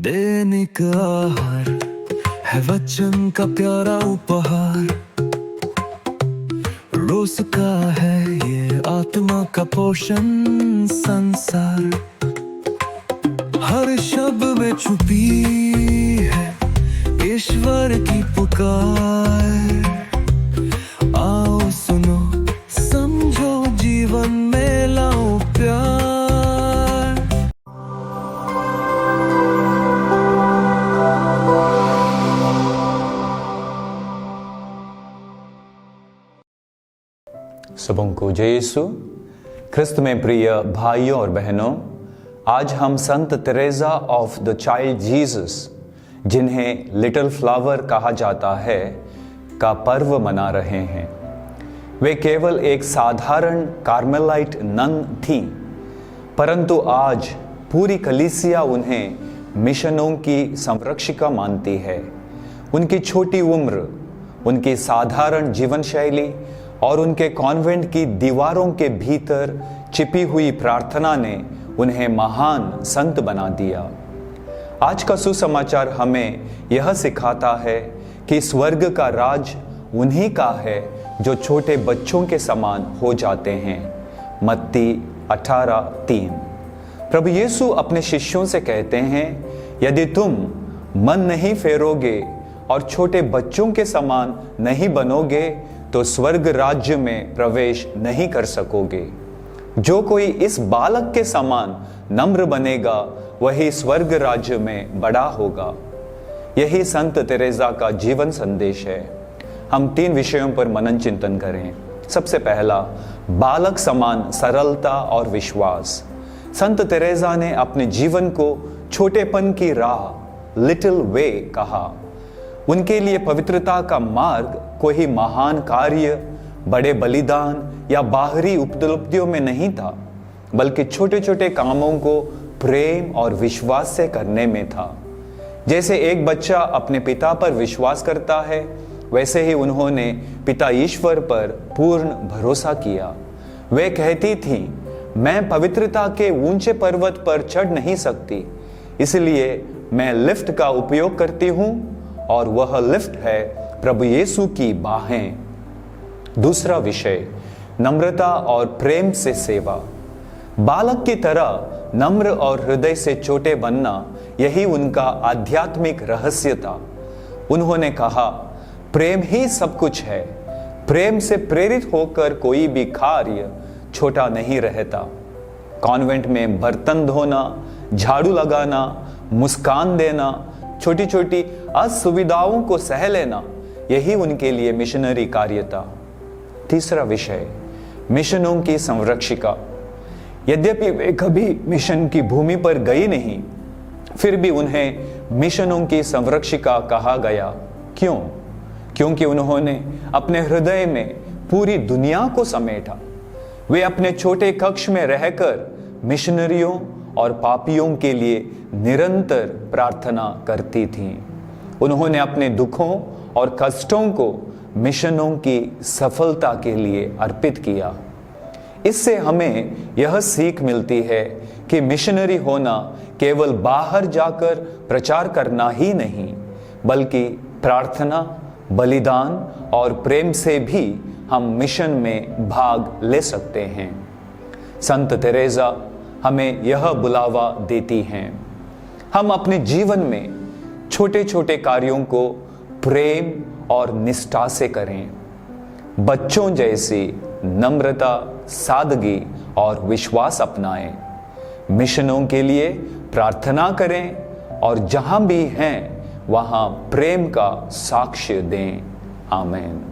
दैनिक आहार है वचन का प्यारा उपहार, रोज का है ये आत्मा का पोषण संसार। हर शब्द में छुपी है ईश्वर की पुकार। आओ सुनो समझो जीवन में लाओ प्यार। सबों को जय यीशु ख्रिस्त में प्रिय भाइयों और बहनों, आज हम संत Teresa of the Child Jesus, जिन्हें लिटिल फ्लावर कहा जाता है, का पर्व मना रहे हैं। वे केवल एक साधारण कार्मेलाइट नन थी, परंतु आज पूरी कलीसिया उन्हें मिशनों की संरक्षिका मानती है। उनकी छोटी उम्र, उनकी साधारण जीवन शैली और उनके कॉन्वेंट की दीवारों के भीतर छिपी हुई प्रार्थना ने उन्हें महान संत बना दिया। आज का सुसमाचार हमें यह सिखाता है कि स्वर्ग का राज उन्हीं का है जो छोटे बच्चों के समान हो जाते हैं। मत्ती 18:3। प्रभु यीशु अपने शिष्यों से कहते हैं, यदि तुम मन नहीं फेरोगे और छोटे बच्चों के समान नहीं बनोगे तो स्वर्ग राज्य में प्रवेश नहीं कर सकोगे। जो कोई इस बालक के समान नम्र बनेगा वही स्वर्ग राज्य में बड़ा होगा। यही संत तेरेसा का जीवन संदेश है। हम 3 विषयों पर मनन चिंतन करें। सबसे पहला, बालक समान सरलता और विश्वास। संत तेरेसा ने अपने जीवन को छोटेपन की राह, लिटिल वे कहा। उनके लिए पवित्रता का मार्ग कोई महान कार्य, बड़े बलिदान या बाहरी उपलब्धियों में नहीं था, बल्कि छोटे छोटे कामों को प्रेम और विश्वास से करने में था। जैसे एक बच्चा अपने पिता पर विश्वास करता है, वैसे ही उन्होंने पिता ईश्वर पर पूर्ण भरोसा किया। वे कहती थीं, मैं पवित्रता के ऊंचे पर्वत पर चढ़ नहीं सकती, इसलिए मैं लिफ्ट का उपयोग करती हूँ, और वह लिफ्ट है प्रभु यीशु की बाहें। दूसरा विषय, नम्रता और प्रेम से सेवा। बालक की तरह नम्र और हृदय से छोटे बनना, यही उनका आध्यात्मिक रहस्य था। उन्होंने कहा, प्रेम ही सब कुछ है। प्रेम से प्रेरित होकर कोई भी कार्य छोटा नहीं रहता। कॉन्वेंट में बर्तन धोना, झाड़ू लगाना, मुस्कान देना, छोटी छोटी असुविधाओं को सह लेना, यही उनके लिए मिशनरी कार्य था। तीसरा विषय, मिशनों की संरक्षिका। यद्यपि वे कभी मिशन की भूमि पर गई नहीं, फिर भी उन्हें मिशनों की संरक्षिका कहा गया। क्यों? क्योंकि उन्होंने अपने हृदय में पूरी दुनिया को समेटा। वे अपने छोटे कक्ष में रहकर मिशनरियों और पापियों के लिए निरंतर प्रार्थना करती थीं। उन्होंने अपने दुखों और कष्टों को मिशनों की सफलता के लिए अर्पित किया। इससे हमें यह सीख मिलती है कि मिशनरी होना केवल बाहर जाकर प्रचार करना ही नहीं, बल्कि प्रार्थना, बलिदान और प्रेम से भी हम मिशन में भाग ले सकते हैं। संत तेरेसा हमें यह बुलावा देती हैं। हम अपने जीवन में छोटे छोटे कार्यों को प्रेम और निष्ठा से करें। बच्चों जैसी नम्रता, सादगी और विश्वास अपनाएं। मिशनों के लिए प्रार्थना करें और जहां भी हैं वहां प्रेम का साक्ष्य दें। आमीन।